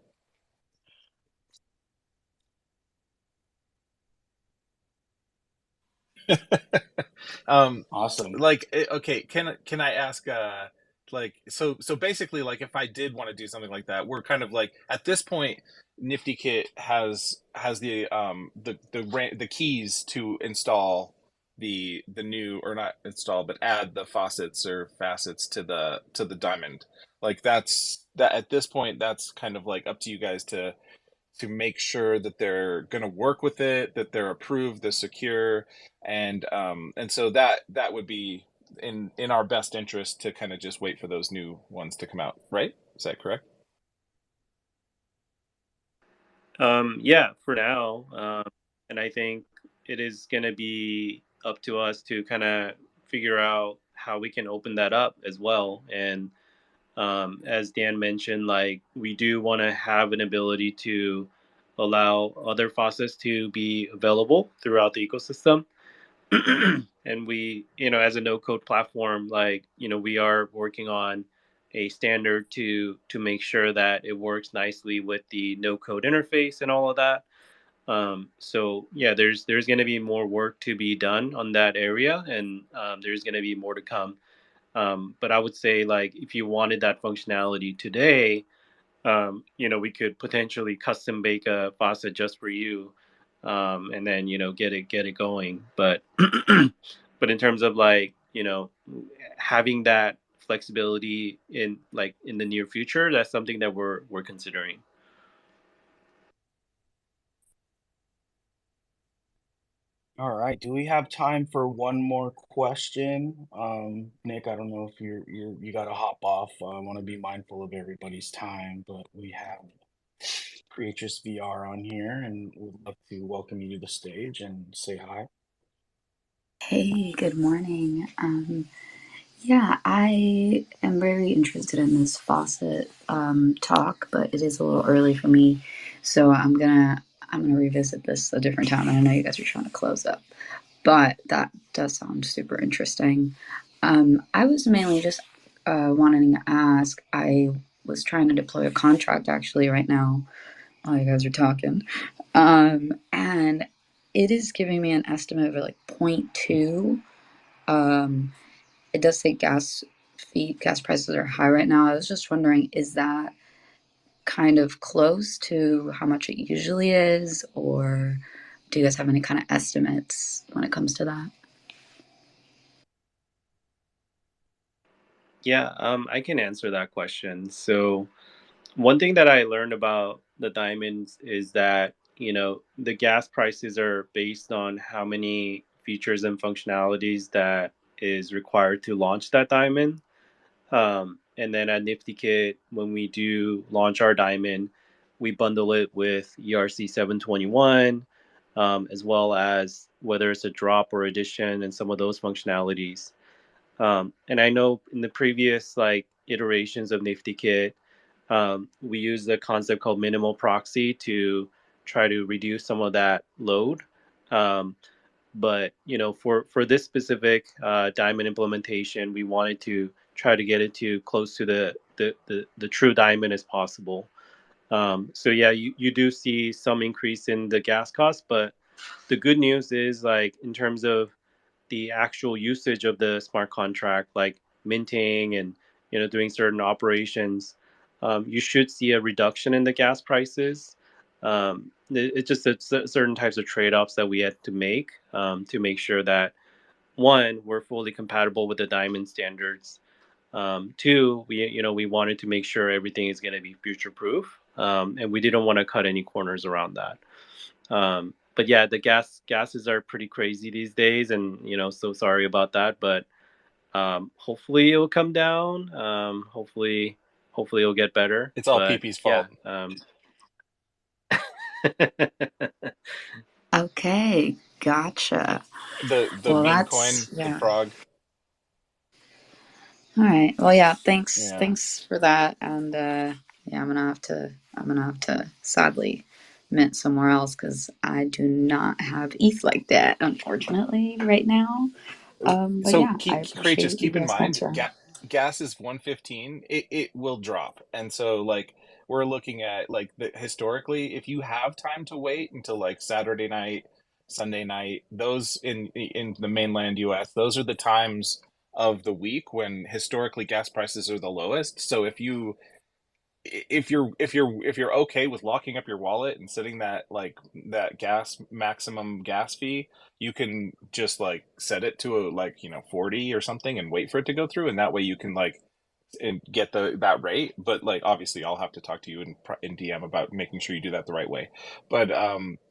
um Awesome. like okay, can I ask, like, so basically, like, if I did want to do something like that, we're kind of like, at this point, NiftyKit has the keys to install the new, or not install, but add the faucets or facets to the diamond. Like, that at this point, that's kind of like up to you guys to make sure that they're going to work with it, that they're approved, they're secure, and so that would be in our best interest to kind of just wait for those new ones to come out, right? Is that correct? Yeah, for now. And I think it is going to be up to us to kind of figure out how we can open that up as well. And as Dan mentioned, like we do want to have an ability to allow other faucets to be available throughout the ecosystem. And we, as a no code platform, like, we are working on a standard to make sure that it works nicely with the no code interface and all of that. So yeah, there's going to be more work to be done on that area, and there's going to be more to come. But I would say, like, if you wanted that functionality today, we could potentially custom bake a faucet just for you, and then get it going. But but in terms of, like, having that flexibility in, like, in the near future, that's something that we're considering. All right. Do we have time for one more question? Nick, I don't know if you got to hop off. I want to be mindful of everybody's time, but we have Creatrix VR on here, and we'd love to welcome you to the stage and say hi. Hey, good morning. Yeah, I am very interested in this faucet talk, but it is a little early for me, so I'm gonna revisit this a different time. And I know you guys are trying to close up, but that does sound super interesting. I was mainly just wanting to ask. I was trying to deploy a contract actually right now while you guys are talking, and it is giving me an estimate of like point 0.2. It does say gas prices are high right now. I was just wondering, is that kind of close to how much it usually is, or do you guys have any kind of estimates when it comes to that? Yeah, I can answer that question. So one thing that I learned about the diamonds is that, the gas prices are based on how many features and functionalities that is required to launch that diamond. And then at NiftyKit, when we do launch our diamond, we bundle it with ERC 721, as well as whether it's a drop or addition and some of those functionalities. And I know in the previous like iterations of NiftyKit, we use the concept called minimal proxy to try to reduce some of that load. Um, but for this specific diamond implementation, we wanted to try to get it to close to the true diamond as possible. So yeah, you do see some increase in the gas cost, but the good news is like in terms of the actual usage of the smart contract, like minting and doing certain operations, you should see a reduction in the gas prices. It's just certain types of trade-offs that we had to make sure that one, we're fully compatible with the diamond standards. Two, we wanted to make sure everything is going to be future proof, and we didn't want to cut any corners around that. But yeah, the gases are pretty crazy these days, and so sorry about that. But hopefully it'll come down. Hopefully it'll get better. It's all But PP's yeah, fault. Okay, gotcha. The Well, meme coin, that's the yeah. frog. All right. Well, yeah. Thanks. Yeah. Thanks for that. And yeah, I'm gonna have to sadly mint somewhere else because I do not have ETH like that, unfortunately, right now. But So yeah, I Just appreciate you keep in guys mind, answering. gas is 115. It will drop, and so like we're looking at like historically, if you have time to wait until like Saturday night, Sunday night, those in the mainland U.S., those are the times of the week when historically gas prices are the lowest. So if you're okay with locking up your wallet and setting that like that gas maximum gas fee, you can just like set it to a like 40 or something and wait for it to go through, and that way you can like and get that rate. But like obviously I'll have to talk to you in DM about making sure you do that the right way. But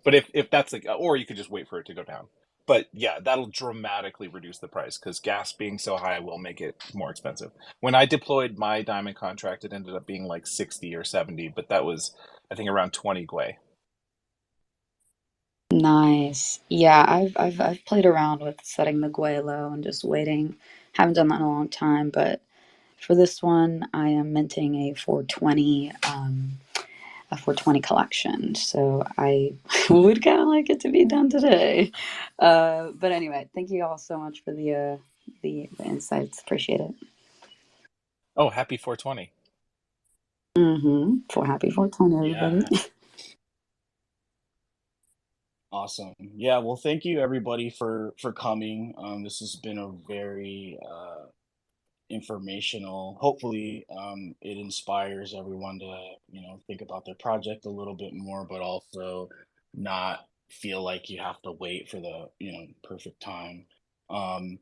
if that's like, or you could just wait for it to go down. But yeah, that'll dramatically reduce the price because gas being so high will make it more expensive. When I deployed my diamond contract, it ended up being like 60 or 70, but that was I think around 20 Gwei. Nice. Yeah, I've played around with setting the GUI low and just waiting. Haven't done that in a long time, but for this one, I am minting a 420 collection. So I would kind of like it to be done today. But anyway, thank you all so much for the insights. Appreciate it. Oh, happy 420. For happy 420, everybody. Yeah. Awesome. Yeah. Well, thank you everybody for coming. This has been a very informational. Hopefully, it inspires everyone to think about their project a little bit more, but also not feel like you have to wait for the perfect time. Um,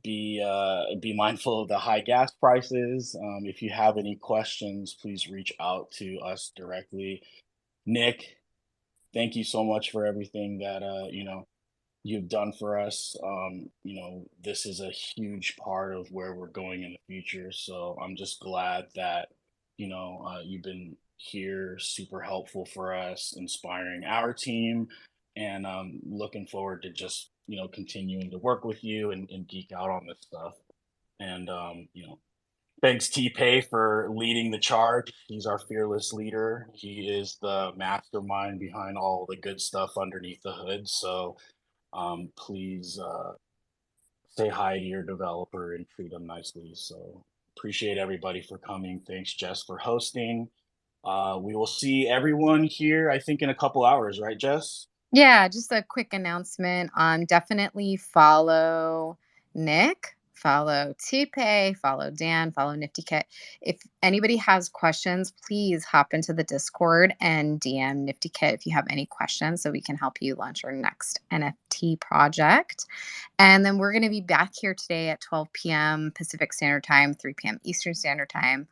be mindful of the high gas prices. If you have any questions, please reach out to us directly. Nick, thank you so much for everything that you've done for us. This is a huge part of where we're going in the future. So I'm just glad that you've been here, super helpful for us, inspiring our team, and looking forward to just continuing to work with you and geek out on this stuff. And thanks T-Pay for leading the charge. He's our fearless leader. He is the mastermind behind all the good stuff underneath the hood. So please say hi to your developer and treat them nicely. So appreciate everybody for coming. Thanks, Jess, for hosting. We will see everyone here, I think, in a couple hours, right, Jess? Yeah, just a quick announcement. Definitely follow Nick, follow TPay, follow Dan, follow NiftyKit. If anybody has questions, please hop into the Discord and DM NiftyKit if you have any questions so we can help you launch your next NFT project. And then we're going to be back here today at 12 p.m. Pacific Standard Time, 3 p.m. Eastern Standard Time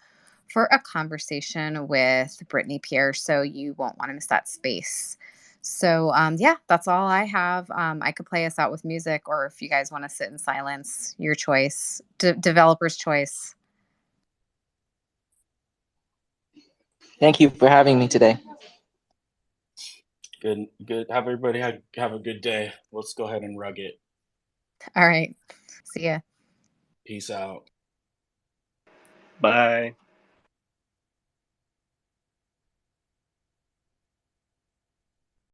for a conversation with Brittany Pierce. So you won't want to miss that space. So yeah, that's all I have. I could play us out with music, or if you guys want to sit in silence, your choice, developer's choice. Thank you for having me today. Good. Have everybody have a good day. Let's go ahead and rug it. All right. See ya. Peace out. Bye.